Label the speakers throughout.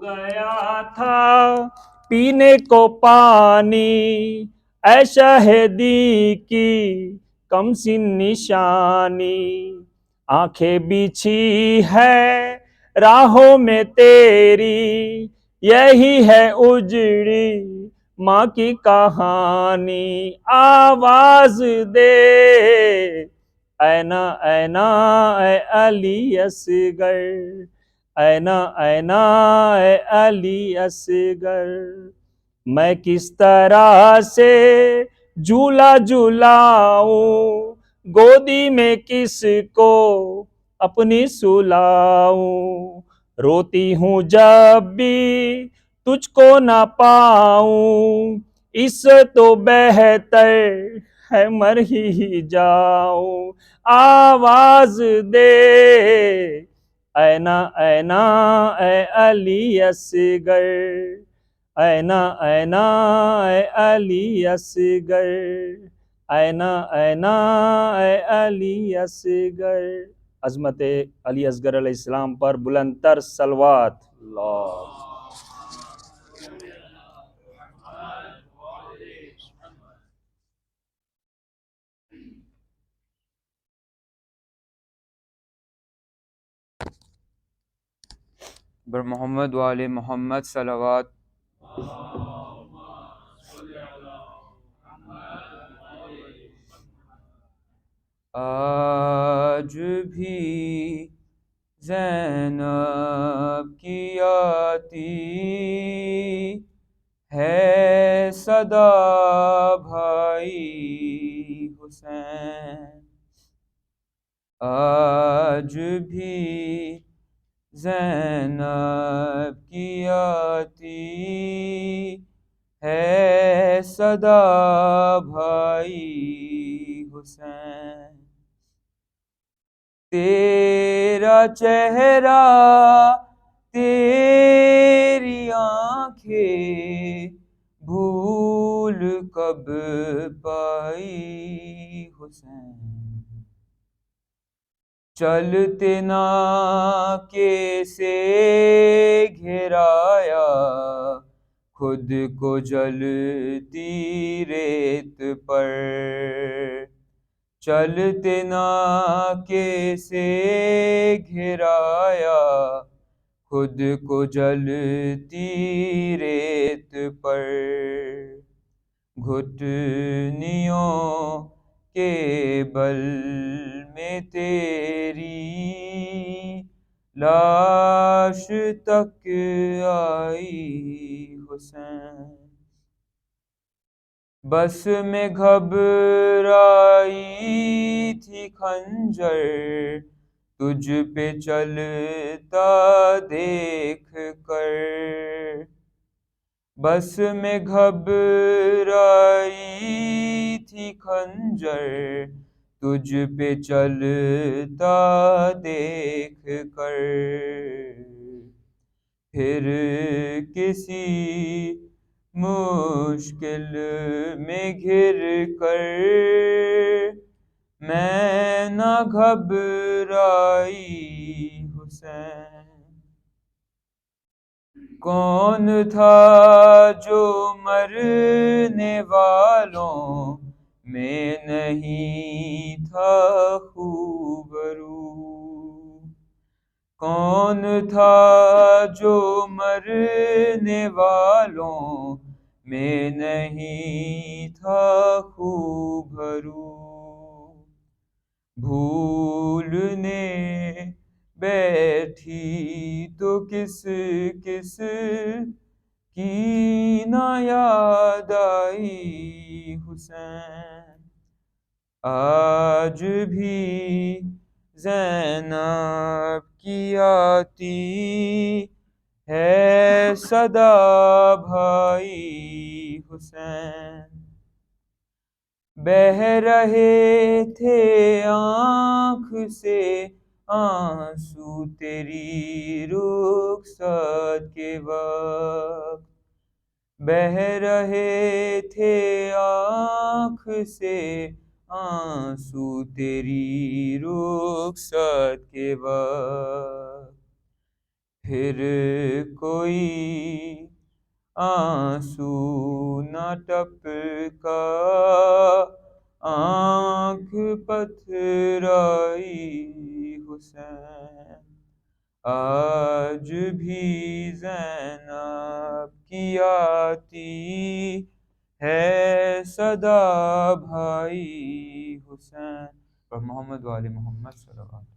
Speaker 1: گیا تھا پینے کو پانی، اے شہدی کی کم سن نشانی، آنکھیں بچھی ہے راہوں میں تیری، یہی ہے اجڑی ماں کی کہانی، آواز دے اینا اینا اے علی اصغر، اینا اینا اے علی اصغر، میں کس طرح سے جھولا جھولاؤں، گودی میں کس کو اپنی سلاؤں، روتی ہوں جب بھی تجھ کو نہ پاؤں، اس سے تو بہتر ہے مر ہی جاؤں، آواز دے اینا اینا اے علی اصغر، اینا اینا اے علی اصغر، اینا اینا اے علی اصغر، عظمت علی اصغر علیہ السلام پر بلند تر صلوات۔ اللہ
Speaker 2: بر محمد وآل محمد صلوات۔ آج بھی زینب کی آتی ہے صدا بھائی حسین، آج بھی زینب کی آتی ہے صدا بھائی حسین، تیرا چہرہ تیری آنکھیں بھول کب پائی حسین، چلتے ناکے سے گھرایا خود کو جلتی ریت پر، چلتے ناکے سے گھرایا خود کو جلتی ریت پر، گھٹنیوں کے بل میں تیری لاش تک آئی حسین، بس میں گھبرائی تھی خنجر تجھ پہ چلتا دیکھ کر، بس میں گھبرائی تھی خنجر تجھ پہ چلتا دیکھ کر، پھر کسی مشکل میں گر کر میں نہ گھبرائی حسین، کون تھا جو مرنے والوں میں نہیں تھا خوبرو، کون تھا جو مرنے والوں میں نہیں تھا خوبرو، بھولنے بیٹھی تو کس کس کی نہ یاد آئی حسین، آج بھی زینب کی آتی ہے صدا بھائی حسین، بہہ رہے تھے آنکھ سے آنسو تیری رخصت کے وقت، بہہ رہے تھے آنکھ سے آنسو تیری رخصت کے وقت، پھر کوئی آنسو نہ ٹپکا، آنکھ پتھرائی حسین، آج بھی زینب کی آتی ہے صدا بھائی حسین، اور محمد وآل محمد صلی اللہ علیہ وسلم.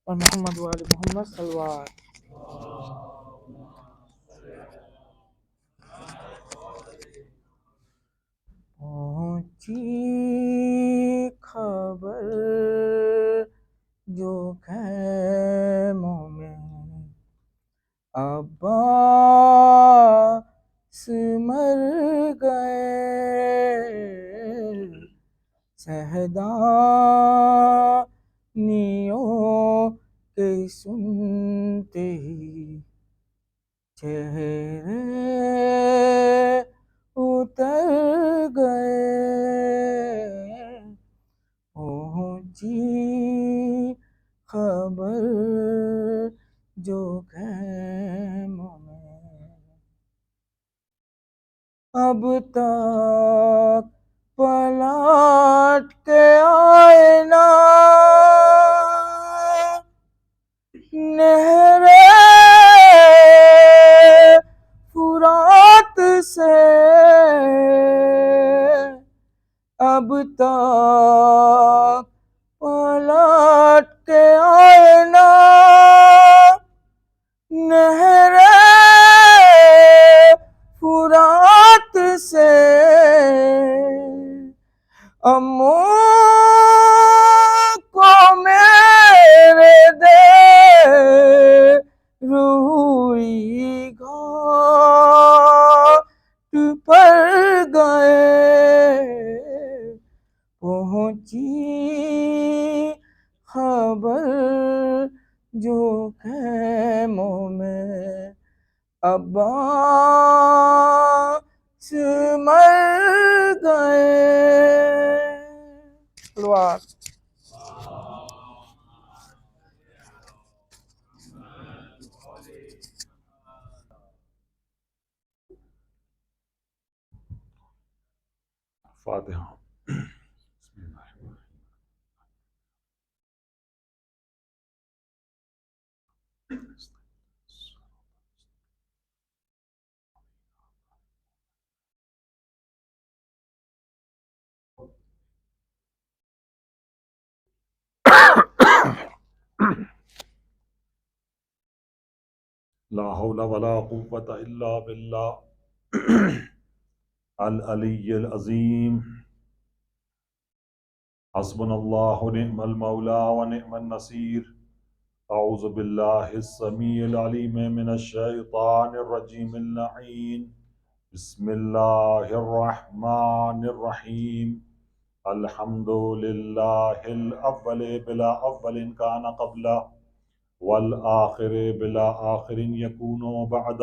Speaker 3: اور محمد وآل محمد صلوات. پہنچی خبر جو خیموں میں، عباس مر گئے، سہدانیوں کے سنتے ہی چہرے اتر گئے. پہنچی خبر جو خیموں میں، اب تک پلٹ کے آئے نہ نہر فرات سے، اب تک پلٹ کے آئے نہ نہر فرات سے، امو کو میرے دے روئی گھاٹ پر گئے. پہنچی خبر جو خیموں میں، عباس مر گئے. صلوات.
Speaker 4: فاتحہ. بسم اللہ الرحمن الرحیم. لا حول ولا قوة الا باللہ العلی العظیم. حسبنا اللہ نعم المولا ونعم النصیر. اعوذ باللہ السمیع العلیم من الشیطان الرجیم اللعین. بسم اللہ الرحمن الرحیم. الحمد للہ الاول بلا اول کان قبلہ، والآخر بلا آخر یکون بعد،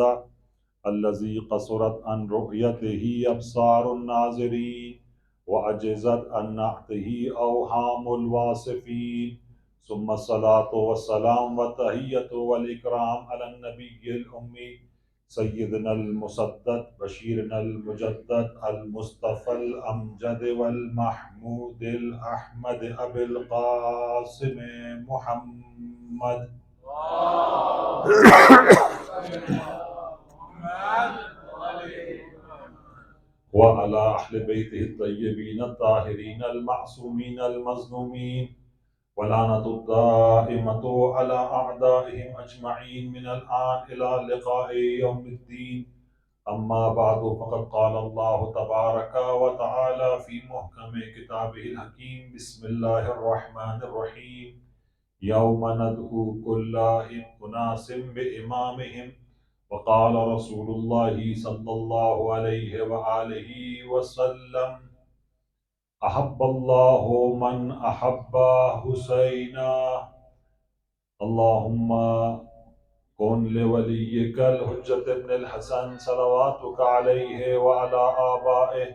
Speaker 4: الذي قصرت عن رؤيته أبصار الناظرين وعجزت عن نعته أوهام الواصفين. ثم الصلاة والسلام والتحية والإكرام على النبي الأمي سيدنا المسدد بشيرنا المجدد المصطفى الأمجد والمحمود الأحمد أبي القاسم محمد وعلى أهل بيته الطيبين الطاهرين المعصومين المظلومين، ولعنة الدائمة على أعدائهم أجمعين من الآن إلى لقاء يوم الدين. أما بعد، فقد قال الله تبارك وتعالى في محكم كتابه الحكيم. بسم الله الرحمن الرحيم. يوم ندعو كل أناس بإمامهم، وقال رسول الله صلى الله عليه وآله وسلم: أحب الله من أحب حسينا. اللهم كن لوليك الحجة بن الحسن صلواتك عليه وعلى آبائه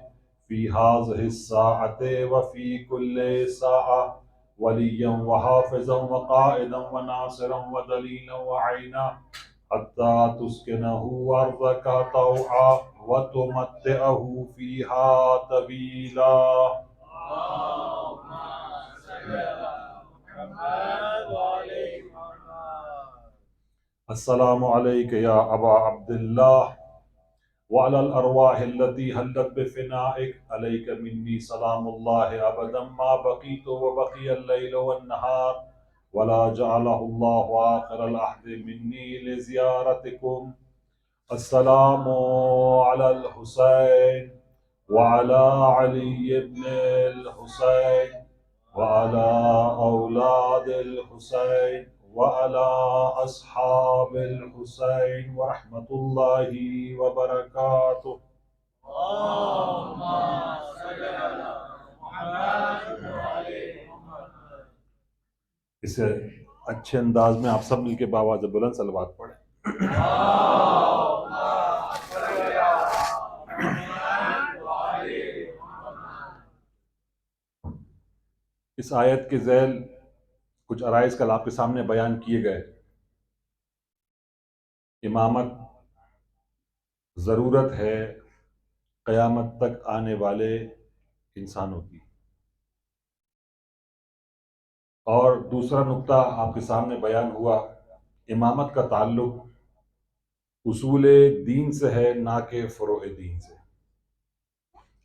Speaker 4: في هذه الساعة وفي كل ساعة وليا وحافظا وقائدا وناصرا ودليلا وعينا حتى تسكنه أرضك طوعا وتمتعه فيها طويلا. السلام عليك يا أبا عبد الله وعلى الأرواح التي هلت بفنائك، عليك مني سلام الله أبدا ما بقيت وبقي الليل والنهار، ولا جعله الله آخر العهد مني لزيارتكم. السلام على الحسين وعلى علي بن الحسين وعلى أولاد الحسين وعلى أصحاب الحسين ورحمة الله وبركاته. اسے اچھے انداز میں آپ سب مل کے باواز بلند صلوات پڑھیں. اس آیت کے ذیل کچھ عرائض کل آپ کے سامنے بیان کیے گئے. امامت ضرورت ہے قیامت تک آنے والے انسانوں کی. اور دوسرا نقطہ آپ کے سامنے بیان ہوا، امامت کا تعلق اصول دین سے ہے نہ کہ فروع دین سے.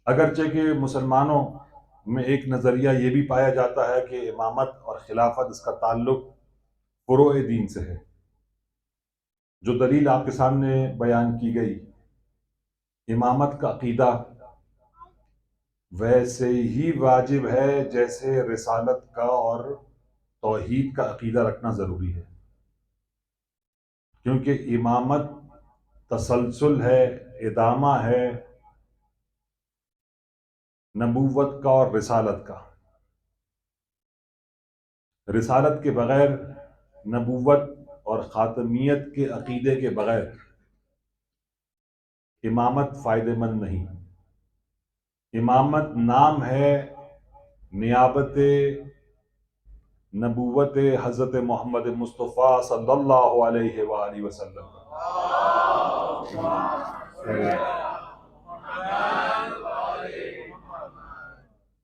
Speaker 4: اگرچہ کہ مسلمانوں میں ایک نظریہ یہ بھی پایا جاتا ہے کہ امامت اور خلافت اس کا تعلق فروع دین سے ہے. جو دلیل آپ کے سامنے بیان کی گئی، امامت کا عقیدہ ویسے ہی واجب ہے جیسے رسالت کا اور توحید کا عقیدہ رکھنا ضروری ہے، کیونکہ امامت تسلسل ہے، ادامہ ہے نبوت کا اور رسالت کا. رسالت کے بغیر، نبوت اور خاتمیت کے عقیدے کے بغیر امامت فائدہ مند نہیں. امامت نام ہے نیابت نبوت حضرت محمد مصطفیٰ صلی اللہ علیہ وآلہ وسلم.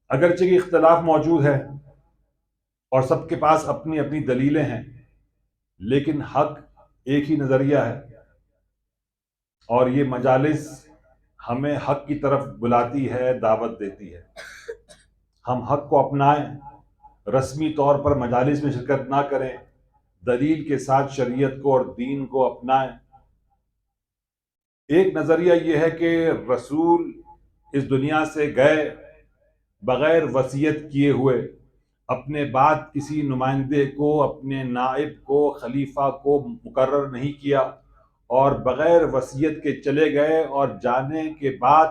Speaker 4: اگرچہ کہ اختلاف موجود ہے اور سب کے پاس اپنی اپنی دلیلیں ہیں، لیکن حق ایک ہی نظریہ ہے، اور یہ مجالس ہمیں حق کی طرف بلاتی ہے، دعوت دیتی ہے. ہم حق کو اپنائیں، رسمی طور پر مجالس میں شرکت نہ کریں، دلیل کے ساتھ شریعت کو اور دین کو اپنائیں. ایک نظریہ یہ ہے کہ رسول اس دنیا سے گئے بغیر وصیت کیے ہوئے، اپنے بعد کسی نمائندے کو، اپنے نائب کو، خلیفہ کو مقرر نہیں کیا، اور بغیر وصیت کے چلے گئے، اور جانے کے بعد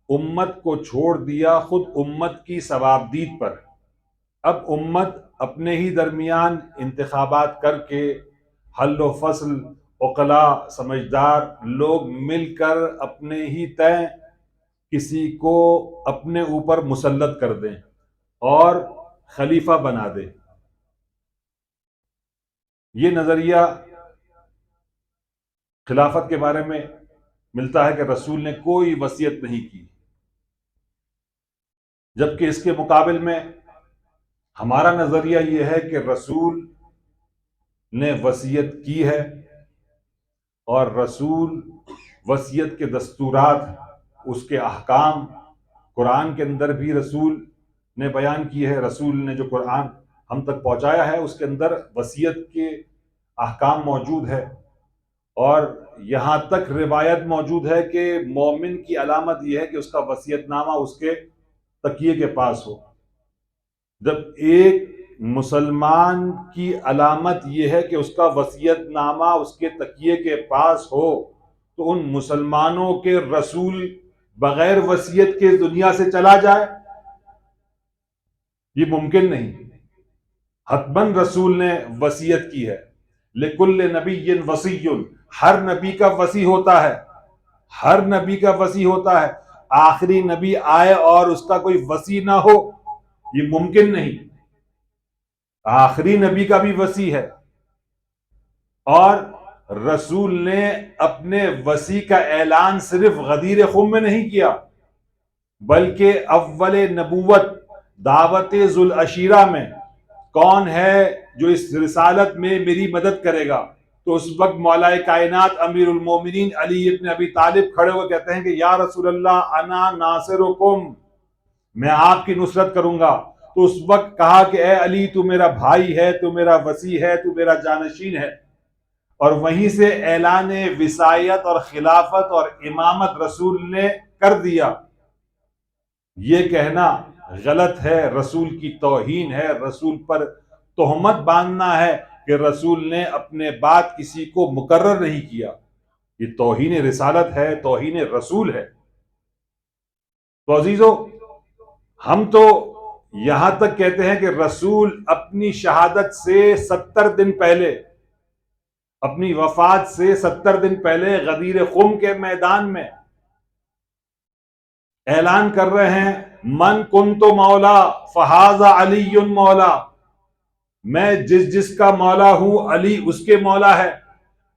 Speaker 4: امت کو چھوڑ دیا خود امت کی ثوابدید پر. اب امت اپنے ہی درمیان انتخابات کر کے حل و فصل، عقلاء سمجھدار لوگ مل کر اپنے ہی تئیں کسی کو اپنے اوپر مسلط کر دیں اور خلیفہ بنا دیں. یہ نظریہ خلافت کے بارے میں ملتا ہے کہ رسول نے کوئی وصیت نہیں کی، جبکہ اس کے مقابل میں ہمارا نظریہ یہ ہے کہ رسول نے وصیت کی ہے، اور رسول وصیت کے دستورات، اس کے احکام قرآن کے اندر بھی رسول نے بیان کی ہے. رسول نے جو قرآن ہم تک پہنچایا ہے اس کے اندر وصیت کے احکام موجود ہے، اور یہاں تک روایت موجود ہے کہ مومن کی علامت یہ ہے کہ اس کا وصیت نامہ اس کے تکیے کے پاس ہو. جب ایک مسلمان کی علامت یہ ہے کہ اس کا وصیت نامہ اس کے تکیے کے پاس ہو، تو ان مسلمانوں کے رسول بغیر وصیت کے دنیا سے چلا جائے؟ یہ ممکن نہیں. حتماً رسول نے وصیت کی ہے. لکل نبی وصی، ہر نبی کا وصی ہوتا ہے، ہر نبی کا وصی ہوتا ہے. آخری نبی آئے اور اس کا کوئی وصی نہ ہو، یہ ممکن نہیں۔ آخری نبی کا بھی وصی ہے، اور رسول نے اپنے وصی کا اعلان صرف غدیر خم میں نہیں کیا، بلکہ اول نبوت دعوت ذوالعشیرہ میں کون ہے جو اس رسالت میں میری مدد کرے گا، تو اس وقت مولا کائنات امیر المومنین علی ابن ابی طالب کھڑے ہوئے کہتے ہیں کہ یا رسول اللہ انا ناصرکم، میں آپ کی نصرت کروں گا۔ تو اس وقت کہا کہ اے علی تو میرا بھائی ہے، تو میرا وصی ہے، تو میرا جانشین ہے، اور وہیں سے اعلان وصایت اور خلافت اور امامت رسول نے کر دیا۔ یہ کہنا غلط ہے، رسول کی توہین ہے، رسول پر تہمت باندھنا ہے کہ رسول نے اپنے بعد کسی کو مقرر نہیں کیا، یہ توہین رسالت ہے، توہین رسول ہے۔ تو عزیزو، ہم تو یہاں تک کہتے ہیں کہ رسول اپنی شہادت سے 70 دن پہلے، اپنی وفات سے 70 دن پہلے غدیر خم کے میدان میں اعلان کر رہے ہیں من کنت مولا فہذا علی مولا، میں جس کا مولا ہوں علی اس کے مولا ہے۔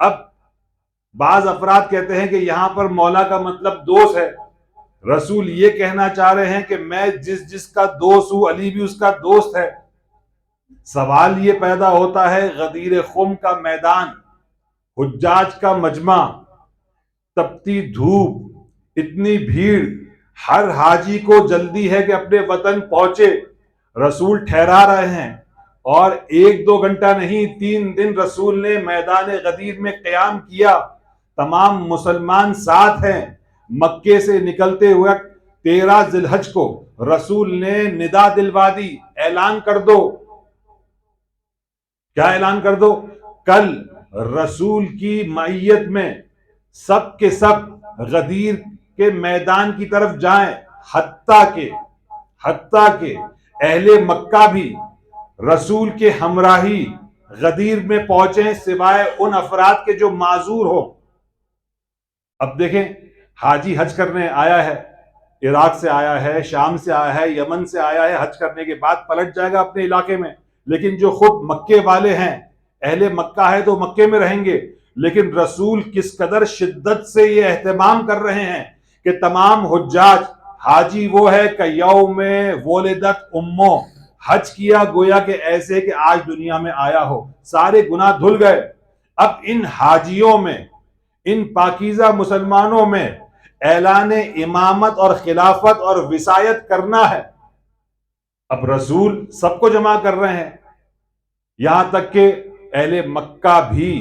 Speaker 4: اب بعض افراد کہتے ہیں کہ یہاں پر مولا کا مطلب دوست ہے، رسول یہ کہنا چاہ رہے ہیں کہ میں جس کا دوست ہوں علی بھی اس کا دوست ہے۔ سوال یہ پیدا ہوتا ہے، غدیر خم کا میدان، حجاج کا مجمع، تپتی دھوپ، اتنی بھیڑ، ہر حاجی کو جلدی ہے کہ اپنے وطن پہنچے، رسول ٹھہرا رہے ہیں، اور 1-2 گھنٹہ نہیں 3 دن رسول نے میدان غدیر میں قیام کیا۔ تمام مسلمان ساتھ ہیں۔ مکے سے نکلتے ہوئے 13 ذی الحج کو رسول نے ندا دلوا دی، اعلان کر دو۔ کیا اعلان کر دو؟ کل رسول کی معیت میں سب کے سب غدیر کے میدان کی طرف جائیں، حتیٰ کہ اہل مکہ بھی رسول کے ہمراہی غدیر میں پہنچیں، سوائے ان افراد کے جو معذور ہو۔ اب دیکھیں، حاجی حج کرنے آیا ہے، عراق سے آیا ہے، شام سے آیا ہے، یمن سے آیا ہے، حج کرنے کے بعد پلٹ جائے گا اپنے علاقے میں، لیکن جو خود مکے والے ہیں، اہل مکہ ہے تو مکے میں رہیں گے۔ لیکن رسول کس قدر شدت سے یہ اہتمام کر رہے ہیں کہ تمام حجاج، حاجی وہ ہے کہ یوم ولدت امو، حج کیا گویا کہ ایسے کہ آج دنیا میں آیا ہو، سارے گناہ دھل گئے۔ اب ان حاجیوں میں، ان پاکیزہ مسلمانوں میں اعلان امامت اور خلافت اور وصایت کرنا ہے۔ اب رسول سب کو جمع کر رہے ہیں، یہاں تک کہ اہل مکہ بھی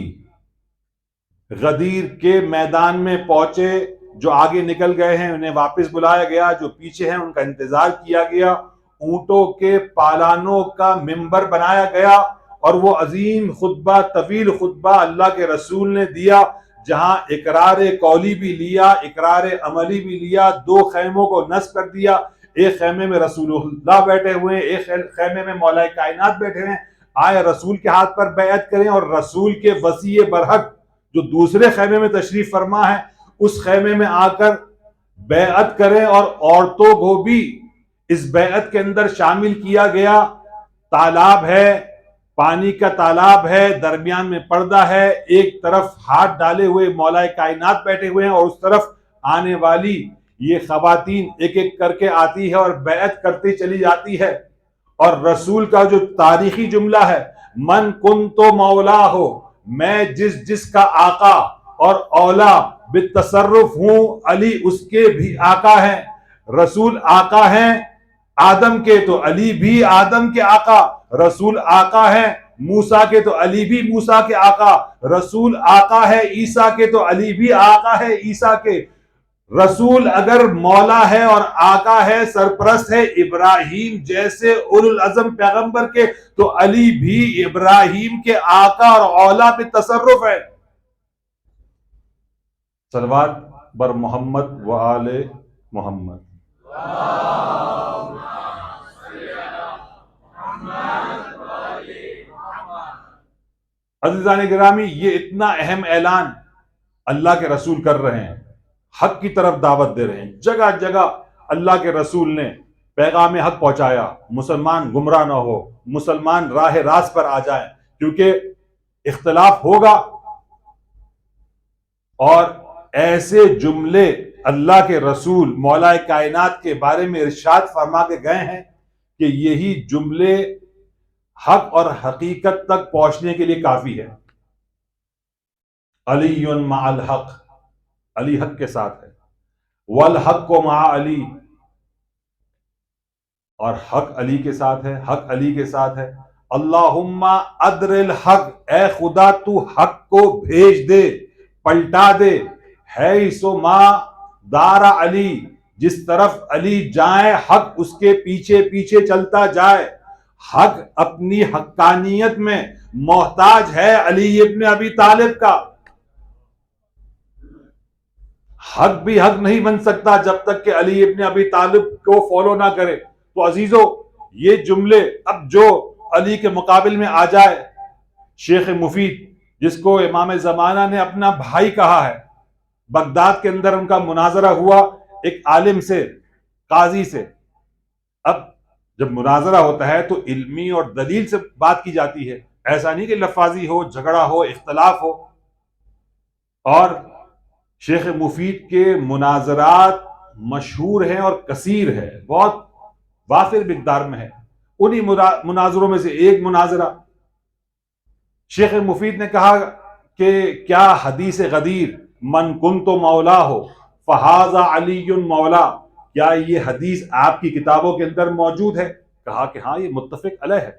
Speaker 4: غدیر کے میدان میں پہنچے۔ جو آگے نکل گئے ہیں انہیں واپس بلایا گیا، جو پیچھے ہیں ان کا انتظار کیا گیا، اونٹوں کے پالانوں کا منبر بنایا گیا، اور وہ عظیم خطبہ، طویل خطبہ اللہ کے رسول نے دیا، جہاں اقرار قولی بھی لیا، اقرار عملی بھی لیا۔ 2 خیموں کو نصب کر دیا، ایک خیمے میں رسول اللہ بیٹھے ہوئے ہیں، ایک خیمے میں مولا کائنات بیٹھے ہیں۔ آئے رسول کے ہاتھ پر بیعت کریں، اور رسول کے وصی برحق جو دوسرے خیمے میں تشریف فرما ہے اس خیمے میں آ کر بیعت کریں، اور عورتوں کو بھی اس بیعت کے اندر شامل کیا گیا۔ تالاب ہے، پانی کا تالاب ہے، درمیان میں پردہ ہے، ایک طرف ہاتھ ڈالے ہوئے مولا کائنات بیٹھے ہوئے ہیں، اور اس طرف آنے والی یہ خواتین ایک ایک کر کے آتی ہے اور بیعت کرتی چلی جاتی ہے۔ اور رسول کا جو تاریخی جملہ ہے، من کنتو مولا ہو، میں جس کا آقا اور اولا بالتصرف ہوں، علی اس کے بھی آقا ہیں۔ رسول آقا ہیں آدم کے تو علی بھی آدم کے آقا، رسول آقا ہیں موسیٰ کے تو علی بھی موسیٰ کے آقا، رسول آقا ہے عیسیٰ کے تو علی بھی آقا ہے عیسیٰ کے۔ رسول اگر مولا ہے اور آقا ہے، سرپرست ہے ابراہیم جیسے اولو العزم پیغمبر کے، تو علی بھی ابراہیم کے آقا اور اولا پہ تصرف ہے۔ صلوات بر محمد و آل محمد۔ عزیزان گرامی، یہ اتنا اہم اعلان اللہ کے رسول کر رہے ہیں، حق کی طرف دعوت دے رہے ہیں. جگہ جگہ اللہ کے رسول نے پیغام حق پہنچایا. مسلمان گمراہ نہ ہو، مسلمان راہ راست پر آ جائیں، کیونکہ اختلاف ہوگا. اور ایسے جملے اللہ کے رسول مولا کائنات کے بارے میں ارشاد فرما کے گئے ہیں کہ یہی جملے حق اور حقیقت تک پہنچنے کے لیے کافی ہے. علی مع الحق، علی حق کے ساتھ ہے. والحق مع علی، اور حق علی کے ساتھ ہے، حق علی کے ساتھ ہے. اللہم ادر الحق، اے خدا تو حق کو بھیج دے، پلٹا دے. ہے سو ما دار علی، جس طرف علی جائیں حق اس کے پیچھے پیچھے چلتا جائے. حق اپنی حقانیت میں محتاج ہے علی ابن ابی طالب کا. حق بھی حق نہیں بن سکتا جب تک کہ علی ابن ابی طالب کو فالو نہ کرے. تو عزیزو، یہ جملے اب جو علی کے مقابل میں آ جائے، شیخ مفید جس کو امام زمانہ نے اپنا بھائی کہا ہے، بغداد کے اندر ان کا مناظرہ ہوا ایک عالم سے، قاضی سے. اب جب مناظرہ ہوتا ہے تو علمی اور دلیل سے بات کی جاتی ہے، ایسا نہیں کہ لفاظی ہو، جھگڑا ہو، اختلاف ہو. اور شیخ مفید کے مناظرات مشہور ہیں اور کثیر ہے، بہت وافر مقدار میں ہے. انہی مناظروں میں سے ایک مناظرہ شیخ مفید نے کہا کہ کیا حدیث غدیر من کنت مولا ہو فہذا علی مولا، کیا یہ حدیث آپ کی کتابوں کے اندر موجود ہے؟ کہا کہ ہاں، یہ متفق علیہ ہے،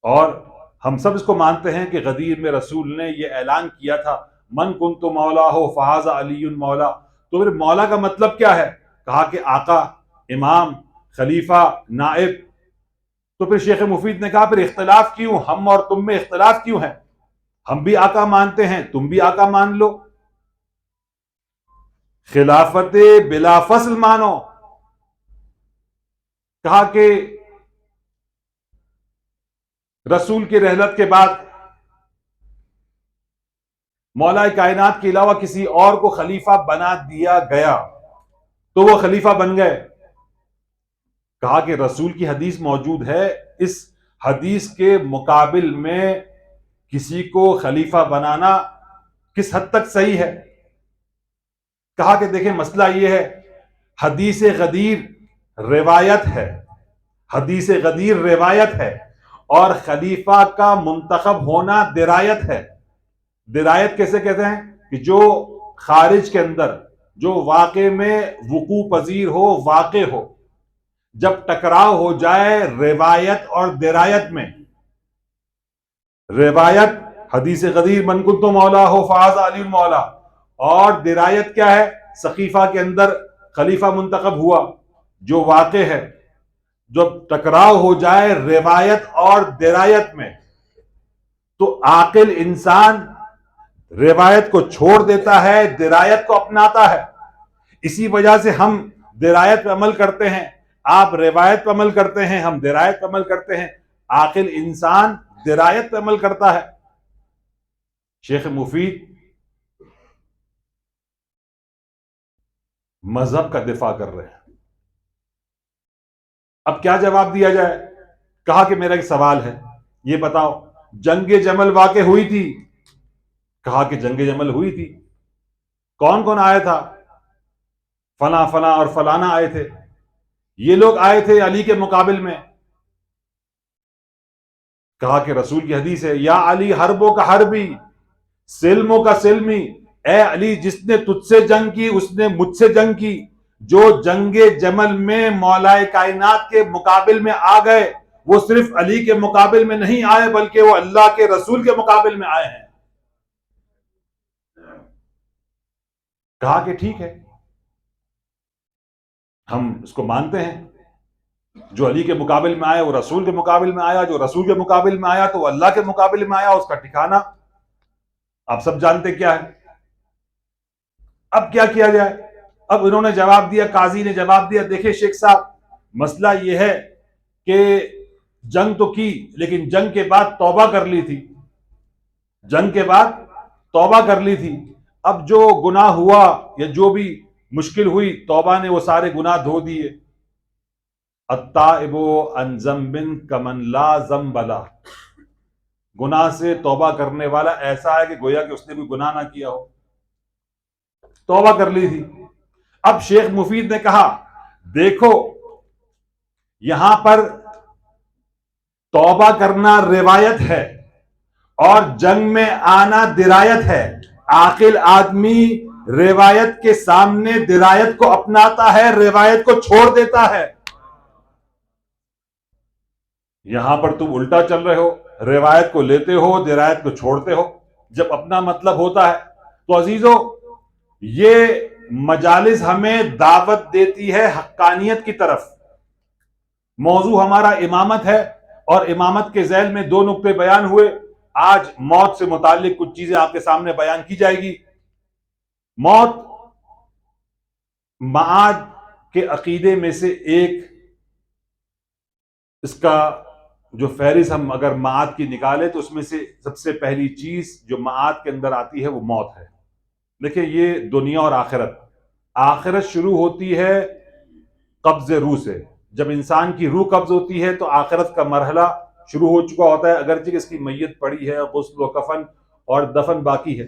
Speaker 4: اور ہم سب اس کو مانتے ہیں کہ غدیر میں رسول نے یہ اعلان کیا تھا من کنت مولا ہو فہذا علی مولا. تو پھر مولا کا مطلب کیا ہے؟ کہا کہ آقا، امام، خلیفہ، نائب. تو پھر شیخ مفید نے کہا پھر اختلاف کیوں؟ ہم اور تم میں اختلاف کیوں ہے؟ ہم بھی آقا مانتے ہیں، تم بھی آقا مان لو. خلافت بلا فصل مانو. کہا کہ رسول کی رحلت کے بعد مولا کائنات کے علاوہ کسی اور کو خلیفہ بنا دیا گیا تو وہ خلیفہ بن گئے. کہا کہ رسول کی حدیث موجود ہے، اس حدیث کے مقابل میں کسی کو خلیفہ بنانا کس حد تک صحیح ہے؟ کہا کہ دیکھیں مسئلہ یہ ہے، حدیث غدیر روایت ہے، حدیث غدیر روایت ہے، اور خلیفہ کا منتخب ہونا درایت ہے. درایت کیسے کہتے ہیں؟ کہ جو خارج کے اندر، جو واقع میں وقوع پذیر ہو، واقع ہو. جب ٹکراؤ ہو جائے روایت اور درایت میں، روایت حدیث غدیر من کنت مولا ہو فہذا علی مولا، اور درایت کیا ہے؟ سقیفہ کے اندر خلیفہ منتخب ہوا، جو واقع ہے. جب ٹکراؤ ہو جائے روایت اور درایت میں تو عاقل انسان روایت کو چھوڑ دیتا ہے، درایت کو اپناتا ہے. اسی وجہ سے ہم درایت پہ عمل کرتے ہیں، آپ روایت پہ عمل کرتے ہیں، ہم درایت پہ عمل کرتے ہیں. عاقل انسان درایت پہ عمل کرتا ہے. شیخ مفید مذہب کا دفاع کر رہے ہیں. اب کیا جواب دیا جائے؟ کہا کہ میرا ایک سوال ہے، یہ بتاؤ جنگ جمل واقع ہوئی تھی؟ کہا کہ جنگ جمل ہوئی تھی. کون کون آیا تھا؟ فلاں فلاں اور فلانا آئے تھے. یہ لوگ آئے تھے علی کے مقابل میں. کہا کہ رسول کی حدیث ہے، یا علی حربوں کا حربی سلموں کا سلمی. اے علی، جس نے تجھ سے جنگ کی اس نے مجھ سے جنگ کی. جو جنگ جمل میں مولا کائنات کے مقابل میں آ گئے وہ صرف علی کے مقابل میں نہیں آئے بلکہ وہ اللہ کے رسول کے مقابل میں آئے ہیں. کہا کہ ٹھیک ہے، ہم اس کو مانتے ہیں. جو علی کے مقابل میں آیا وہ رسول کے مقابل میں آیا، جو رسول کے مقابل میں آیا تو وہ اللہ کے مقابل میں آیا. اس کا ٹھکانہ آپ سب جانتے کیا ہے. اب کیا کیا جائے؟ اب انہوں نے جواب دیا، قاضی نے جواب دیا، دیکھیں شیخ صاحب، مسئلہ یہ ہے کہ جنگ تو کی لیکن جنگ کے بعد توبہ کر لی تھی. جنگ کے بعد توبہ کر لی تھی. اب جو گناہ ہوا یا جو بھی مشکل ہوئی، توبہ نے وہ سارے گناہ دھو دیے. التائب عن ذنب کمن لا ذنب لہ، گناہ سے توبہ کرنے والا ایسا ہے کہ گویا کہ اس نے بھی گناہ نہ کیا ہو، توبہ کر لی تھی. اب شیخ مفید نے کہا دیکھو یہاں پر توبہ کرنا روایت ہے اور جنگ میں آنا درایت ہے. عاقل آدمی روایت کے سامنے درایت کو اپناتا ہے، روایت کو چھوڑ دیتا ہے. یہاں پر تم الٹا چل رہے ہو، روایت کو لیتے ہو، درایت کو چھوڑتے ہو جب اپنا مطلب ہوتا ہے. تو عزیزو، یہ مجالس ہمیں دعوت دیتی ہے حقانیت کی طرف. موضوع ہمارا امامت ہے اور امامت کے ذیل میں 2 نقطے بیان ہوئے. آج موت سے متعلق کچھ چیزیں آپ کے سامنے بیان کی جائے گی. موت معاد کے عقیدے میں سے ایک، اس کا جو فہرست ہم اگر معاد کی نکالے تو اس میں سے سب سے پہلی چیز جو معاد کے اندر آتی ہے وہ موت ہے. دیکھیں یہ دنیا اور آخرت، آخرت شروع ہوتی ہے قبض روح سے. جب انسان کی روح قبض ہوتی ہے تو آخرت کا مرحلہ شروع ہو چکا ہوتا ہے، اگرچہ اس کی میت پڑی ہے، غسل و کفن اور دفن باقی ہے.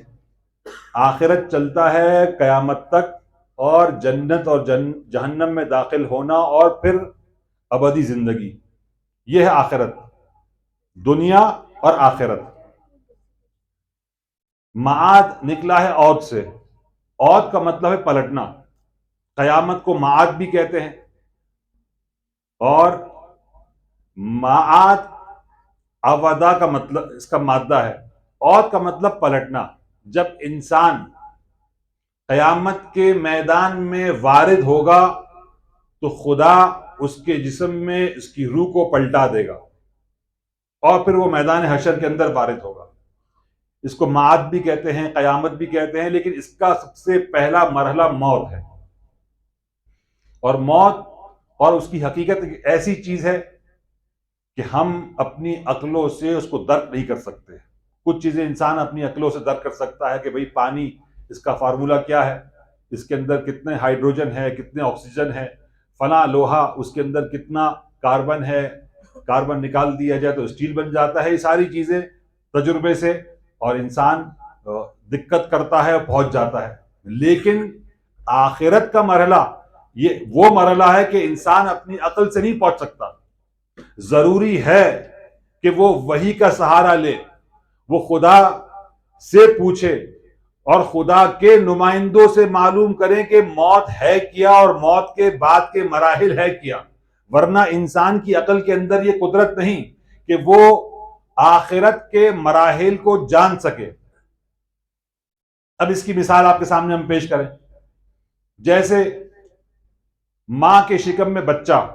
Speaker 4: آخرت چلتا ہے قیامت تک، اور جنت اور جہنم میں داخل ہونا اور پھر ابدی زندگی. یہ ہے آخرت، دنیا اور آخرت. معاد نکلا ہے عود سے. عود کا مطلب ہے پلٹنا. قیامت کو معاد بھی کہتے ہیں. اور معاد اودا کا مطلب اس کا مادہ ہے. عود کا مطلب پلٹنا. جب انسان قیامت کے میدان میں وارد ہوگا تو خدا اس کے جسم میں اس کی روح کو پلٹا دے گا اور پھر وہ میدان حشر کے اندر وارد ہوگا. اس کو معاد بھی کہتے ہیں، قیامت بھی کہتے ہیں، لیکن اس کا سب سے پہلا مرحلہ موت ہے. اور موت اور اس کی حقیقت ایسی چیز ہے کہ ہم اپنی عقلوں سے اس کو درک نہیں کر سکتے. کچھ چیزیں انسان اپنی عقلوں سے درک کر سکتا ہے کہ بھئی پانی، اس کا فارمولہ کیا ہے، اس کے اندر کتنے ہائیڈروجن ہے، کتنے آکسیجن ہے، فلاں لوہا اس کے اندر کتنا کاربن ہے، کاربن نکال دیا جائے تو اسٹیل بن جاتا ہے. یہ ساری چیزیں تجربے سے اور انسان دقت کرتا ہے اور پہنچ جاتا ہے. لیکن آخرت کا مرحلہ یہ وہ مرحلہ ہے کہ انسان اپنی عقل سے نہیں پہنچ سکتا. ضروری ہے کہ وہ وحی کا سہارا لے، وہ خدا سے پوچھے اور خدا کے نمائندوں سے معلوم کریں کہ موت ہے کیا اور موت کے بعد کے مراحل ہے کیا. ورنہ انسان کی عقل کے اندر یہ قدرت نہیں کہ وہ آخرت کے مراحل کو جان سکے. اب اس کی مثال آپ کے سامنے ہم پیش کریں. جیسے ماں کے شکم میں بچہ،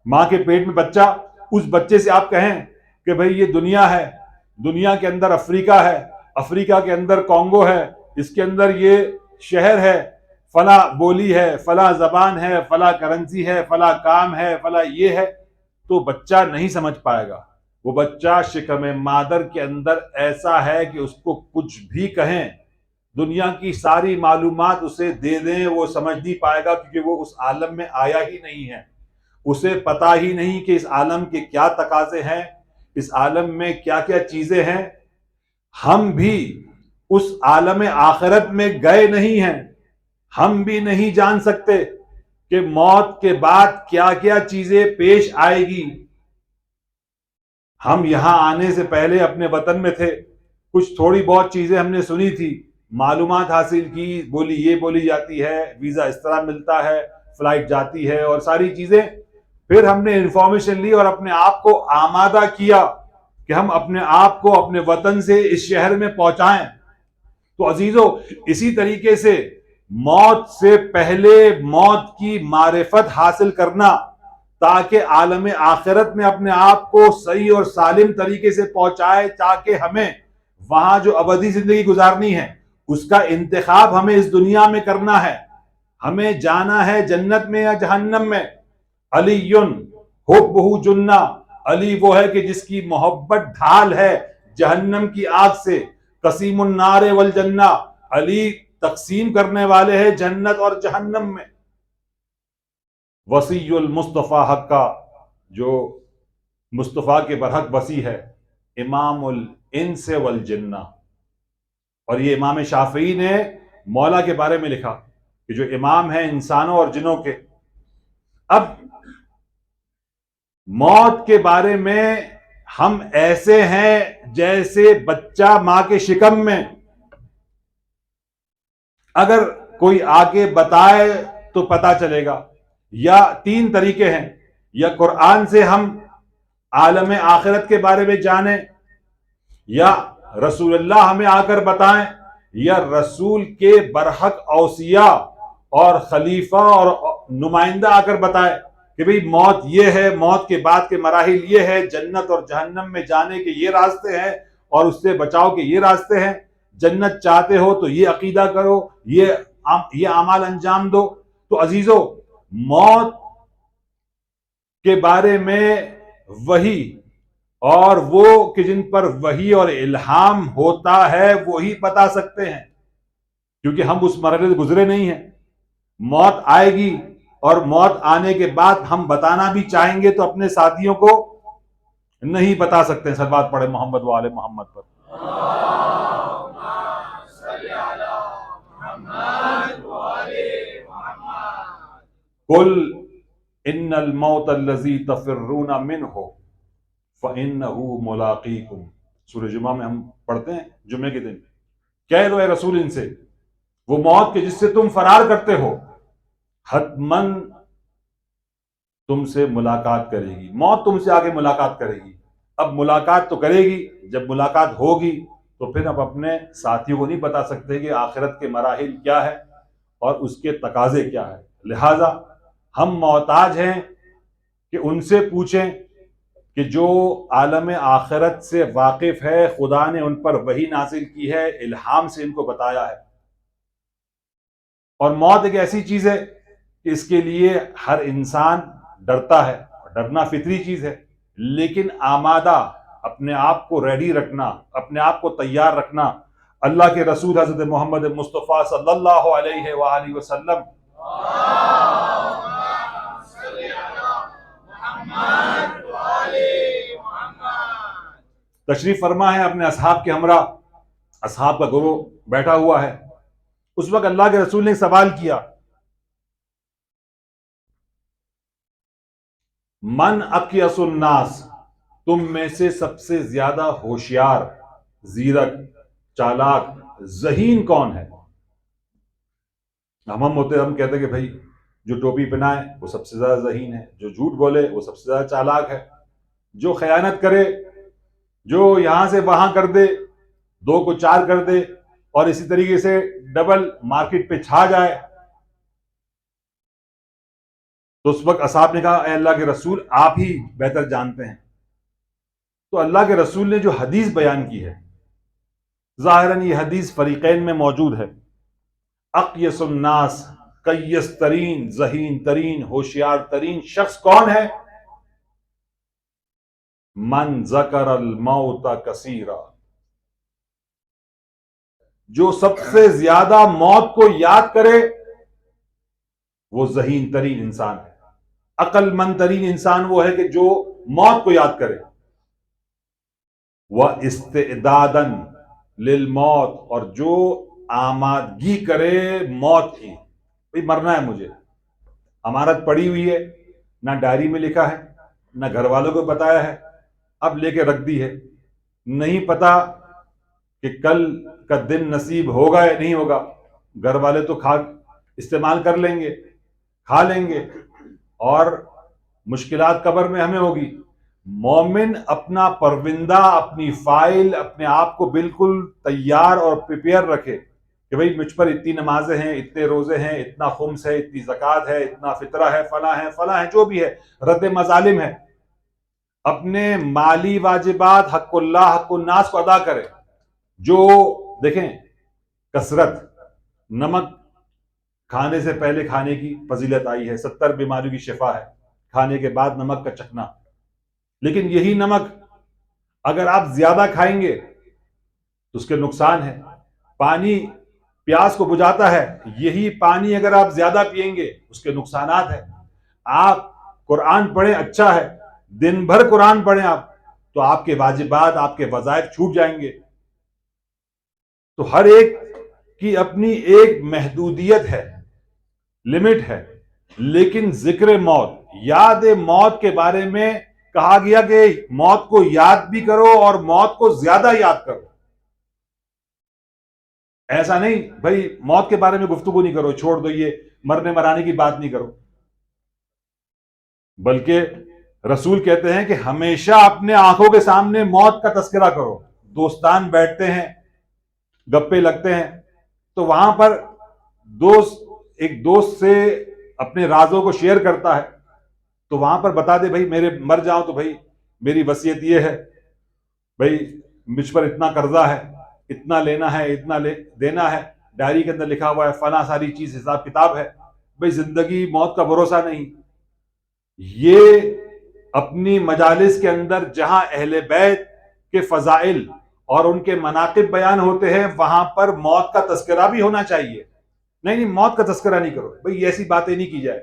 Speaker 4: ماں کے پیٹ میں بچہ، اس بچے سے آپ کہیں کہ بھئی یہ دنیا ہے، دنیا کے اندر افریقہ ہے، افریقہ کے اندر کانگو ہے، اس کے اندر یہ شہر ہے، فلاں بولی ہے، فلاں زبان ہے، فلاں کرنسی ہے، فلاں کام ہے، فلاں یہ ہے، تو بچہ نہیں سمجھ پائے گا. وہ بچہ شکم مادر کے اندر ایسا ہے کہ اس کو کچھ بھی کہیں، دنیا کی ساری معلومات اسے دے دیں، وہ سمجھ نہیں پائے گا، کیونکہ وہ اس عالم میں آیا ہی نہیں ہے. اسے پتا ہی نہیں کہ اس عالم کے کیا تقاضے ہیں، اس عالم میں کیا کیا چیزیں ہیں. ہم بھی اس عالم آخرت میں گئے نہیں ہیں، ہم بھی نہیں جان سکتے کہ موت کے بعد کیا کیا چیزیں پیش آئے گی. ہم یہاں آنے سے پہلے اپنے وطن میں تھے، کچھ تھوڑی بہت چیزیں ہم نے سنی تھی، معلومات حاصل کی، بولی یہ بولی جاتی ہے، ویزا اس طرح ملتا ہے، فلائٹ جاتی ہے اور ساری چیزیں. پھر ہم نے انفارمیشن لی اور اپنے آپ کو آمادہ کیا کہ ہم اپنے آپ کو اپنے وطن سے اس شہر میں پہنچائیں. تو عزیزو، اسی طریقے سے موت سے پہلے موت کی معرفت حاصل کرنا تاکہ عالم آخرت میں اپنے آپ کو صحیح اور سالم طریقے سے پہنچائے، تاکہ ہمیں وہاں جو ابدی زندگی گزارنی ہے اس کا انتخاب ہمیں اس دنیا میں کرنا ہے. ہمیں جانا ہے جنت میں یا جہنم میں. علی حبہ جنہ، علی وہ ہے کہ جس کی محبت ڈھال ہے جہنم کی آگ سے. قسیم النار والجنہ، علی تقسیم کرنے والے ہیں جنت اور جہنم میں. وصی المصطفیٰ حق کا جو مصطفیٰ کے برحق وصی ہے، امام الانس والجنہ. اور یہ امام شافعی نے مولا کے بارے میں لکھا کہ جو امام ہیں انسانوں اور جنوں کے. اب موت کے بارے میں ہم ایسے ہیں جیسے بچہ ماں کے شکم میں. اگر کوئی آگے بتائے تو پتا چلے گا. یا تین طریقے ہیں، یا قرآن سے ہم عالم آخرت کے بارے میں جانیں، یا رسول اللہ ہمیں آ کر بتائیں، یا رسول کے برحق اوصیاء اور خلیفہ اور نمائندہ آ کر بتائے کہ بھئی موت یہ ہے، موت کے بعد کے مراحل یہ ہے، جنت اور جہنم میں جانے کے یہ راستے ہیں اور اس سے بچاؤ کے یہ راستے ہیں. جنت چاہتے ہو تو یہ عقیدہ کرو، یہ اعمال انجام دو. تو عزیزو، موت کے بارے میں وحی اور وہ کہ جن پر وحی اور الہام ہوتا ہے وہی بتا سکتے ہیں، کیونکہ ہم اس مرحلے سے گزرے نہیں ہیں. موت آئے گی اور موت آنے کے بعد ہم بتانا بھی چاہیں گے تو اپنے ساتھیوں کو نہیں بتا سکتے. صلوات پڑھے محمد و آل محمد پر. قل ان الموت الذی تفرون منہ فإنہ ملاقیکم. سورہ جمعہ میں ہم پڑھتے ہیں جمعے کے دن. کہہ دو اے رسول ان سے، وہ موت کے جس سے تم فرار کرتے ہو حتماً تم سے ملاقات کرے گی. موت تم سے آگے ملاقات کرے گی. اب ملاقات تو کرے گی، جب ملاقات ہوگی تو پھر اب اپنے ساتھیوں کو نہیں بتا سکتے کہ آخرت کے مراحل کیا ہے اور اس کے تقاضے کیا ہے. لہذا ہم محتاج ہیں کہ ان سے پوچھیں کہ جو عالم آخرت سے واقف ہے، خدا نے ان پر وحی نازل کی ہے، الہام سے ان کو بتایا ہے. اور موت ایک ایسی چیز ہے کہ اس کے لیے ہر انسان ڈرتا ہے، ڈرنا فطری چیز ہے، لیکن آمادہ، اپنے آپ کو ریڈی رکھنا، اپنے آپ کو تیار رکھنا. اللہ کے رسول حضرت محمد مصطفیٰ صلی اللہ علیہ وآلہ وسلم تشریف فرما ہے اپنے اصحاب کے ہمراہ. اصحاب کا گروہ بیٹھا ہوا ہے. اس وقت اللہ کے رسول نے سوال کیا، من اقیس الناس، تم میں سے سب سے زیادہ ہوشیار، زیرک، چالاک، ذہین کون ہے؟ ہم ہوتے ہم کہتے ہیں کہ بھائی جو ٹوپی پہنائے وہ سب سے زیادہ ذہین ہے، جو جھوٹ بولے وہ سب سے زیادہ چالاک ہے، جو خیانت کرے، جو یہاں سے وہاں کر دے، 2 کو 4 کر دے اور اسی طریقے سے ڈبل مارکیٹ پہ چھا جائے. تو اس وقت اصحاب نے کہا اے اللہ کے رسول آپ ہی بہتر جانتے ہیں. تو اللہ کے رسول نے جو حدیث بیان کی ہے، ظاہراً یہ حدیث فریقین میں موجود ہے. اقیس الناس، قیس ترین، ذہین ترین، ہوشیار ترین شخص کون ہے؟ من ذکر الموت کثیرا، جو سب سے زیادہ موت کو یاد کرے وہ ذہین ترین انسان ہے. عقل مند ترین انسان وہ ہے کہ جو موت کو یاد کرے. وَإِسْتِعْدَادًا لِلْمَوْتِ، اور جو آمادگی کرے موت کی، بھئی مرنا ہے مجھے، امانت پڑی ہوئی ہے، نہ ڈائری میں لکھا ہے، نہ گھر والوں کو بتایا ہے، اب لے کے رکھ دی ہے، نہیں پتا کہ کل کا دن نصیب ہوگا یا نہیں ہوگا. گھر والے تو استعمال کر لیں گے، کھا لیں گے، اور مشکلات قبر میں ہمیں ہوگی. مومن اپنا پروندہ، اپنی فائل، اپنے آپ کو بالکل تیار اور پریپیئر رکھے کہ بھئی مجھ پر اتنی نمازیں ہیں، اتنے روزے ہیں، اتنا خمس ہے، اتنی زکوٰۃ ہے، اتنا فطرہ ہے، فلاں ہے، جو بھی ہے، رد مظالم ہے. اپنے مالی واجبات، حق اللہ، حق الناس کو ادا کرے. جو دیکھیں کثرت، نمک کھانے سے پہلے کھانے کی فضیلت آئی ہے، 70 بیماریوں کی شفا ہے، کھانے کے بعد نمک کا چکھنا. لیکن یہی نمک اگر آپ زیادہ کھائیں گے تو اس کے نقصان ہے. پانی پیاس کو بجھاتا ہے. یہی پانی اگر آپ زیادہ پئیں گے اس کے نقصانات ہیں. آپ قرآن پڑھیں اچھا ہے, دن بھر قرآن پڑھیں آپ تو آپ کے واجبات, آپ کے وظائف چھوٹ جائیں گے. تو ہر ایک کی اپنی ایک محدودیت ہے, لمٹ ہے. لیکن ذکر موت, یاد موت کے بارے میں کہا گیا کہ موت کو یاد بھی کرو اور موت کو زیادہ یاد کرو. ایسا نہیں بھائی موت کے بارے میں گفتگو نہیں کرو, چھوڑ دو, یہ مرنے مرانے کی بات نہیں کرو. بلکہ رسول کہتے ہیں کہ ہمیشہ اپنے آنکھوں کے سامنے موت کا تذکرہ کرو. دوستان بیٹھتے ہیں, گپے لگتے ہیں, تو وہاں پر ایک دوست سے اپنے رازوں کو شیئر کرتا ہے, تو وہاں پر بتا دے بھائی میرے مر جاؤں تو بھائی میری وصیت یہ ہے, بھائی مجھ پر اتنا قرضہ ہے, اتنا لینا ہے, اتنا دینا ہے, ڈائری کے اندر لکھا ہوا ہے, فلاں ساری چیز حساب کتاب ہے. بھائی زندگی موت کا بھروسہ نہیں. یہ اپنی مجالس کے اندر جہاں اہل بیت کے فضائل اور ان کے مناقب بیان ہوتے ہیں وہاں پر موت کا تذکرہ بھی ہونا چاہیے. نہیں موت کا تذکرہ نہیں کرو بھئی, ایسی باتیں نہیں کی جائے.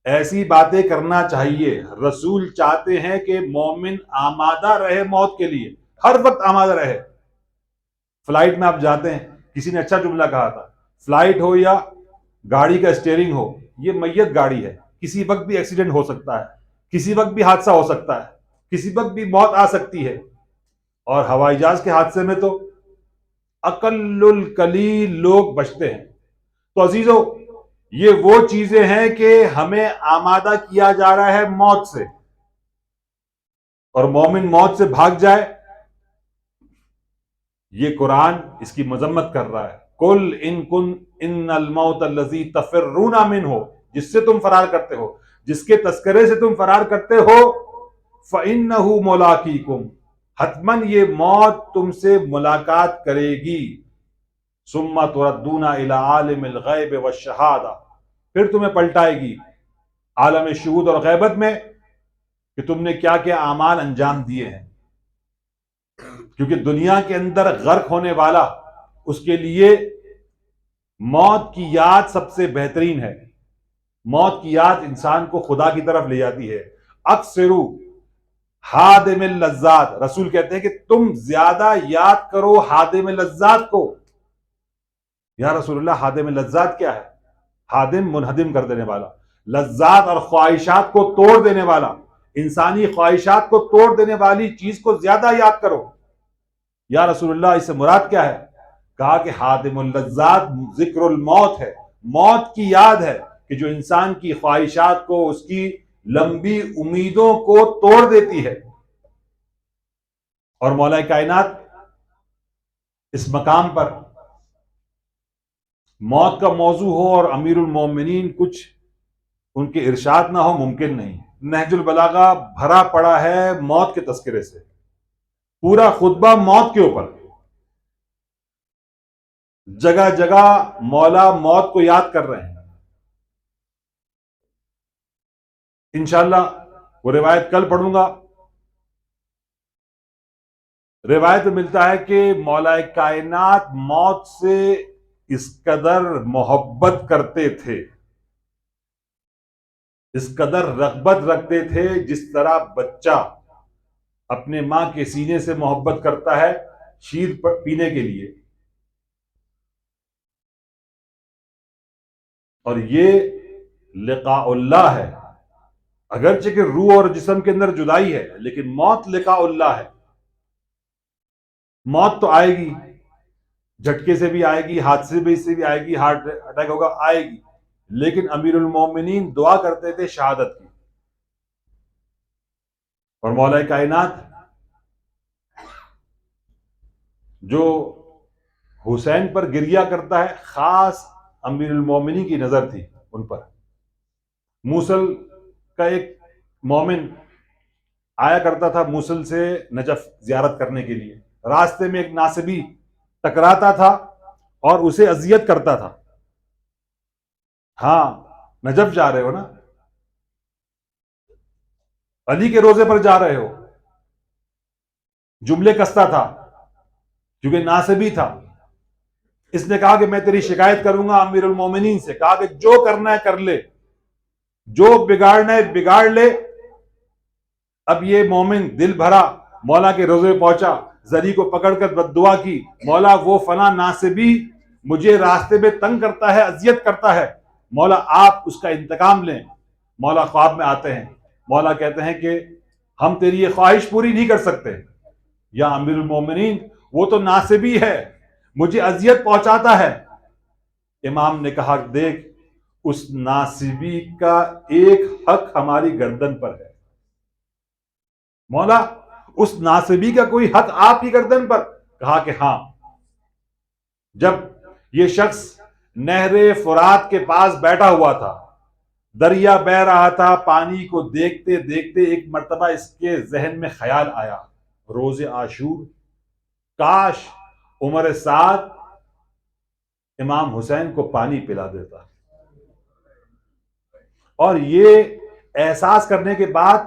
Speaker 4: ایسی باتیں کرنا چاہیے. رسول چاہتے ہیں کہ مومن آمادہ رہے موت کے لیے, ہر وقت آمادہ رہے. فلائٹ میں آپ جاتے ہیں, کسی نے اچھا جملہ کہا تھا, فلائٹ ہو یا گاڑی کا اسٹیئرنگ ہو, یہ میت گاڑی ہے, کسی وقت بھی ایکسیڈنٹ ہو سکتا ہے, کسی وقت بھی حادثہ ہو سکتا ہے, کسی وقت بھی موت آ سکتی ہے. اور ہوائی جہاز کے حادثے میں تو اقل القلیل لوگ بچتے ہیں. تو عزیزو, یہ وہ چیزیں ہیں کہ ہمیں آمادہ کیا جا رہا ہے موت سے, اور مومن موت سے بھاگ جائے, یہ قرآن اس کی مذمت کر رہا ہے. قل ان الموت الذی تفرون منہ, جس سے تم فرار کرتے ہو, جس کے تذکرے سے تم فرار کرتے ہو, فإنہ ملاقیکم, حتماً یہ موت تم سے ملاقات کرے گی. ثم تردون الی عالم الغیب والشہادہ, پھر تمہیں پلٹائے گی عالم شہود اور غیبت میں کہ تم نے کیا کیا اعمال انجام دیے ہیں. کیونکہ دنیا کے اندر غرق ہونے والا, اس کے لیے موت کی یاد سب سے بہترین ہے. موت کی یاد انسان کو خدا کی طرف لے جاتی ہے. اکثرو حادم اللذات, رسول کہتے ہیں کہ تم زیادہ یاد کرو حادم اللذات کو. یا رسول اللہ حادم اللذات کیا ہے؟ حادم منہدم کر دینے والا, لذات اور خواہشات کو توڑ دینے والا, انسانی خواہشات کو توڑ دینے والی چیز کو زیادہ یاد کرو. یا رسول اللہ اس سے مراد کیا ہے؟ کہا کہ حادم اللذات ذکر الموت ہے, موت کی یاد ہے کہ جو انسان کی خواہشات کو, اس کی لمبی امیدوں کو توڑ دیتی ہے. اور مولا کائنات اس مقام پر موت کا موضوع ہو اور امیر المومنین کچھ ان کے ارشاد نہ ہو, ممکن نہیں. نہج البلاغہ بھرا پڑا ہے موت کے تذکرے سے, پورا خطبہ موت کے اوپر, جگہ جگہ مولا موت کو یاد کر رہے ہیں. انشاءاللہ وہ روایت کل پڑھوں گا. روایت میں ملتا ہے کہ مولا کائنات موت سے اس قدر محبت کرتے تھے, اس قدر رغبت رکھتے تھے, جس طرح بچہ اپنے ماں کے سینے سے محبت کرتا ہے شیر پینے کے لیے. اور یہ لقاء اللہ ہے. اگرچہ کہ روح اور جسم کے اندر جدائی ہے, لیکن موت لقاء اللہ ہے. موت تو آئے گی, جھٹکے سے بھی آئے گی, حادثے بھی سے بھی آئے گی, ہارٹ اٹیک ہوگا, آئے گی. لیکن امیر المومنین دعا کرتے تھے شہادت کی. اور مولا کائنات جو حسین پر گریہ کرتا ہے, خاص امیر المومنین کی نظر تھی ان پر. موصل کا ایک مومن آیا کرتا تھا موصل سے نجف زیارت کرنے کے لیے. راستے میں ایک ناصبی ٹکراتا تھا اور اسے اذیت کرتا تھا. ہاں نجف جا رہے ہو نا, علی کے روزے پر جا رہے ہو, جملے کستا تھا کیونکہ ناصبی تھا. اس نے کہا کہ میں تیری شکایت کروں گا امیر المومنین سے. کہا کہ جو کرنا ہے کر لے, جو بگاڑنا ہے بگاڑ لے. اب یہ مومن دل بھرا, مولا کے روضے پہنچا, زری کو پکڑ کر بد دعا کی, مولا وہ فلاں ناصبی مجھے راستے میں تنگ کرتا ہے, اذیت کرتا ہے, مولا آپ اس کا انتقام لیں. مولا خواب میں آتے ہیں, مولا کہتے ہیں کہ ہم تیری یہ خواہش پوری نہیں کر سکتے. یا امیر المومنین وہ تو ناصبی ہے, مجھے اذیت پہنچاتا ہے. امام نے کہا دیکھ, اس ناصبی کا ایک حق ہماری گردن پر ہے. مولا اس ناصبی کا کوئی حق آپ کی گردن پر؟ کہا کہ ہاں. جب یہ شخص نہر فرات کے پاس بیٹھا ہوا تھا, دریا بہ رہا تھا, پانی کو دیکھتے دیکھتے ایک مرتبہ اس کے ذہن میں خیال آیا, روز عاشور, کاش عمر سعد امام حسین کو پانی پلا دیتا. اور یہ احساس کرنے کے بعد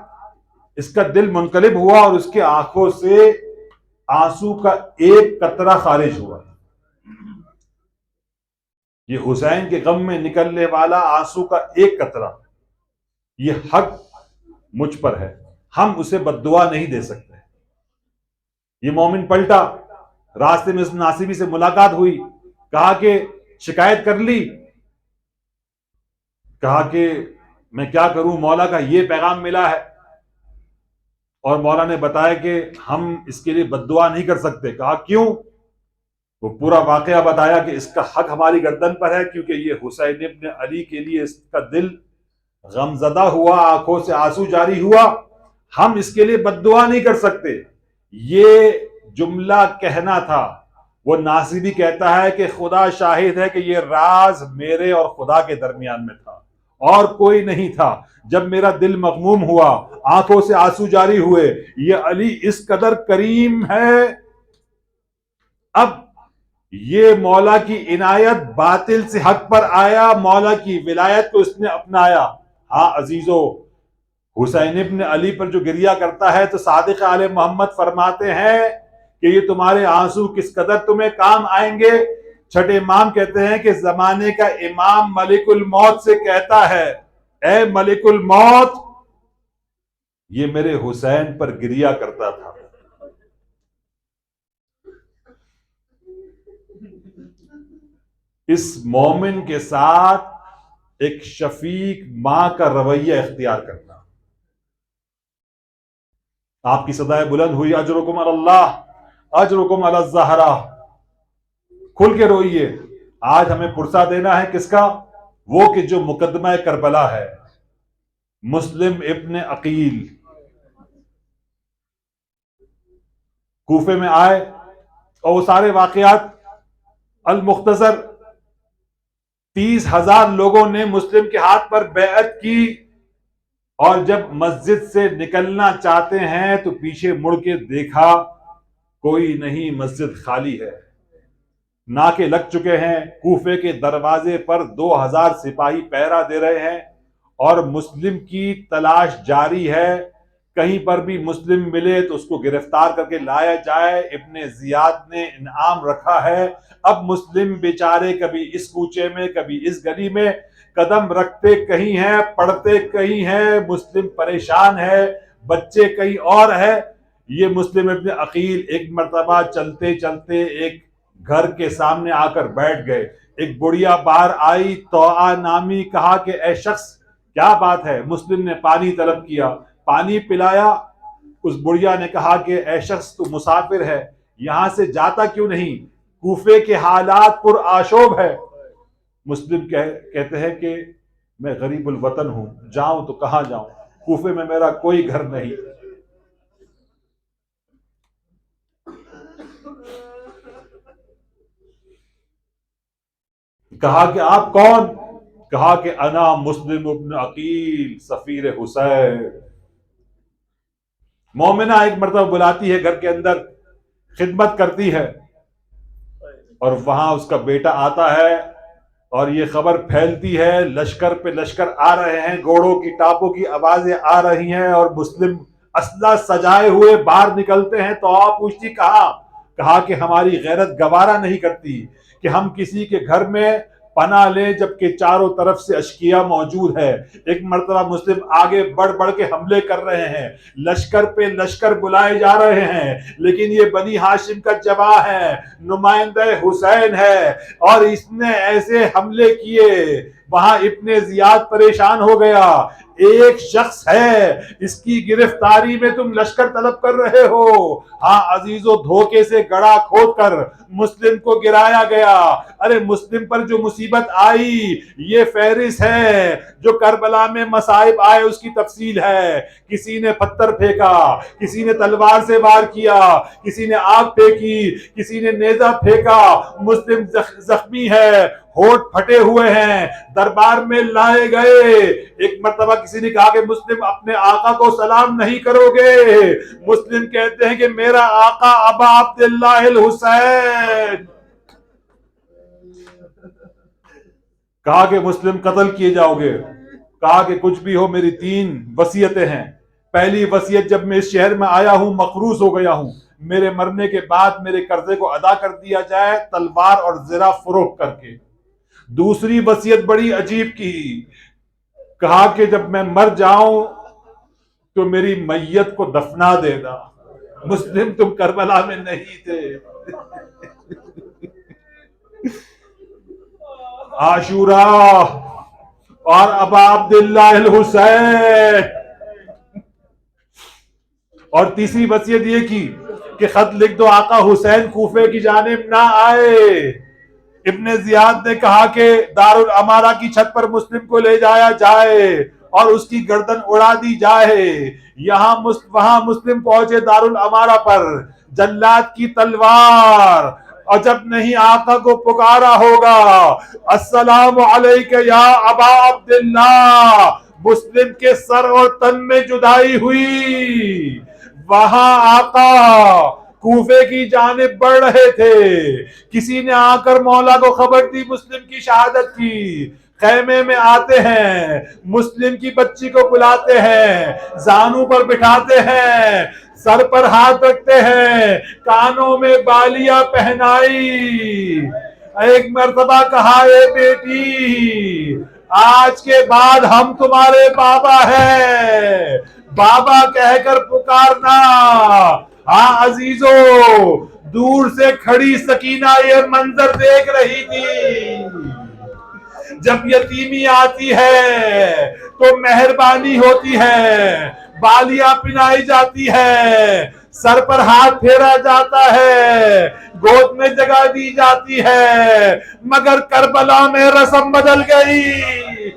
Speaker 4: اس کا دل منقلب ہوا اور اس کے آنکھوں سے آنسو کا ایک قطرہ خارج ہوا. یہ حسین کے غم میں نکلنے والا آنسو کا ایک قطرہ, یہ حق مجھ پر ہے, ہم اسے بد دعا نہیں دے سکتے. یہ مومن پلٹا, راستے میں اس ناصبی سے ملاقات ہوئی, کہا کہ شکایت کر لی. کہا کہ میں کیا کروں, مولا کا یہ پیغام ملا ہے. اور مولا نے بتایا کہ ہم اس کے لیے بد دعا نہیں کر سکتے. کہا کیوں؟ وہ پورا واقعہ بتایا کہ اس کا حق ہماری گردن پر ہے, کیونکہ یہ حسین ابن علی کے لیے اس کا دل غمزدہ ہوا, آنکھوں سے آنسو جاری ہوا, ہم اس کے لیے بد دعا نہیں کر سکتے. یہ جملہ کہنا تھا. وہ ناصبی کہتا ہے کہ خدا شاہد ہے کہ یہ راز میرے اور خدا کے درمیان میں تھا, اور کوئی نہیں تھا. جب میرا دل مغموم ہوا, آنکھوں سے آنسو جاری ہوئے, یہ علی اس قدر کریم ہے. اب یہ مولا کی عنایت باطل سے حق پر آیا, مولا کی ولایت کو اس نے اپنایا. ہاں عزیزو, حسین ابن علی پر جو گریہ کرتا ہے تو صادق آل محمد فرماتے ہیں کہ یہ تمہارے آنسو کس قدر تمہیں کام آئیں گے. چھٹے امام کہتے ہیں کہ زمانے کا امام ملک الموت سے کہتا ہے, اے ملک الموت, یہ میرے حسین پر گریہ کرتا تھا. اس مومن کے ساتھ ایک شفیق ماں کا رویہ اختیار کرنا. آپ کی صدائے بلند ہوئی, اجرکم علی اللہ, اجرکم علی الزہرا. کھل کے روئیے. آج ہمیں پرسہ دینا ہے کس کا؟ وہ کہ جو مقدمہ کربلا ہے, مسلم ابن عقیل کوفے میں آئے, اور وہ سارے واقعات المختصر 30,000 لوگوں نے مسلم کے ہاتھ پر بیعت کی, اور جب مسجد سے نکلنا چاہتے ہیں تو پیچھے مڑ کے دیکھا کوئی نہیں, مسجد خالی ہے. ناکے لگ چکے ہیں, کوفے کے دروازے پر 2,000 سپاہی پہرا دے رہے ہیں, اور مسلم کی تلاش جاری ہے. کہیں پر بھی مسلم ملے تو اس کو گرفتار کر کے لایا جائے. ابن زیاد نے انعام رکھا ہے. اب مسلم بیچارے کبھی اس کوچے میں کبھی اس گلی میں قدم رکھتے کہیں ہیں, پڑھتے کہیں ہیں, مسلم پریشان ہے, بچے کہیں اور ہے. یہ مسلم ابن عقیل ایک مرتبہ چلتے چلتے ایک گھر کے سامنے آ کر بیٹھ گئے. ایک بڑھیا باہر آئی, توآ نامی, کہا کہ اے شخص کیا بات ہے؟ مسلم نے پانی طلب کیا, پانی پلایا. اس بڑھیا نے کہا کہ اے شخص تو مسافر ہے, یہاں سے جاتا کیوں نہیں؟ کوفے کے حالات پر آشوب ہے. مسلم کہتے ہیں کہ میں غریب الوطن ہوں, جاؤں تو کہاں جاؤں, کوفے میں میرا کوئی گھر نہیں. کہا کہ آپ کون؟ کہا کہ انا مسلم ابن عقیل سفیر حسین. مومنہ ایک مرتبہ بلاتی ہے گھر کے اندر, خدمت کرتی ہے, اور وہاں اس کا بیٹا آتا ہے, اور یہ خبر پھیلتی ہے, لشکر پہ لشکر آ رہے ہیں, گھوڑوں کی ٹاپوں کی آوازیں آ رہی ہیں, اور مسلم اسلحہ سجائے ہوئے باہر نکلتے ہیں. تو آپ پوچھتی کہاں؟ کہا کہ ہماری غیرت گوارا نہیں کرتی کہ ہم کسی کے گھر میں پناہ لیں جبکہ چاروں طرف سے اشقیاء موجود ہے. ایک مرتبہ مسلم آگے بڑھ کے حملے کر رہے ہیں, لشکر پہ لشکر بلائے جا رہے ہیں, لیکن یہ بنی ہاشم کا جواہ ہے, نمائندہ حسین ہے, اور اس نے ایسے حملے کیے. وہاں ابن زیاد پریشان ہو گیا, ایک شخص ہے, اس کی گرفتاری میں تم لشکر طلب کر رہے ہو. ہاں عزیزو, دھوکے سے گڑا کھود کر مسلم کو گرایا گیا. ارے مسلم پر جو مصیبت آئی یہ فہرست ہے, جو کربلا میں مصائب آئے اس کی تفصیل ہے. کسی نے پتھر پھینکا, کسی نے تلوار سے وار کیا, کسی نے آگ پھینکی, کسی نے نیزہ پھینکا. مسلم زخمی ہے, ہونٹ پھٹے ہوئے ہیں, دربار میں لائے گئے. ایک مرتبہ کسی نے کہا کہ مسلم اپنے آقا کو سلام نہیں کرو گے. مسلم کہتے ہیں کہ میرا آقا ابا عبداللہ الحسین. کہا کہ مسلم قتل کیے جاؤ گے. کہا کہ کچھ بھی ہو میری 3 وصیتیں ہیں. پہلی وصیت, جب میں اس شہر میں آیا ہوں مقروض ہو گیا ہوں, میرے مرنے کے بعد میرے قرضے کو ادا کر دیا جائے تلوار اور زرہ فروخت کر کے. دوسری وصیت بڑی عجیب کی, کہا کہ جب میں مر جاؤں تو میری میت کو دفنا دینا. مسلم تم کربلا میں نہیں تھے. عاشورہ اور ابا عبداللہ الحسین. اور تیسری وصیت یہ کی کہ خط لکھ دو آقا حسین کوفے کی جانب نہ آئے. ابن زیاد نے کہا کہ دارالامارہ کی چھت پر مسلم کو لے جایا جائے اور اس کی گردن اڑا دی جائے. وہاں مسلم پہنچے دارالامارہ پر, جلاد کی تلوار, اور جب نہیں آقا کو پکارا ہوگا السلام علیکہ یا ابا عبداللہ, مسلم کے سر اور تن میں جدائی ہوئی. وہاں آقا کوفے کی جانب بڑھ رہے تھے. کسی نے آ کر مولا کو خبر دی مسلم کی شہادت کی. خیمے میں آتے ہیں, مسلم کی بچی کو بلاتے ہیں, زانو پر بٹھاتے ہیں, سر پر ہاتھ رکھتے ہیں, کانوں میں بالیاں پہنائی. ایک مرتبہ کہا اے بیٹی, آج کے بعد ہم تمہارے بابا ہیں, بابا کہہ کر پکارنا. ہاں عزیزو, دور سے کھڑی سکینہ یہ منظر دیکھ رہی تھی. جب یتیمی آتی ہے تو مہربانی ہوتی ہے, بالیاں پہنائی جاتی ہے, سر پر ہاتھ پھیرا جاتا ہے, گود میں جگہ دی جاتی ہے, مگر کربلا میں رسم بدل گئی.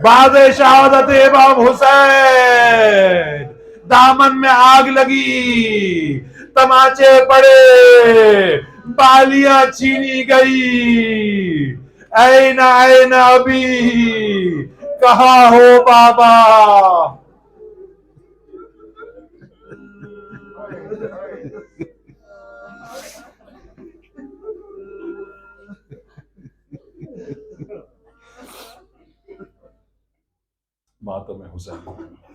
Speaker 4: بعد شہادت امام حسین دامن میں آگ لگی, تماچے پڑے, بالیاں چھینی گئی. این ابھی, کہاں ہو بابا. ماتم حسین.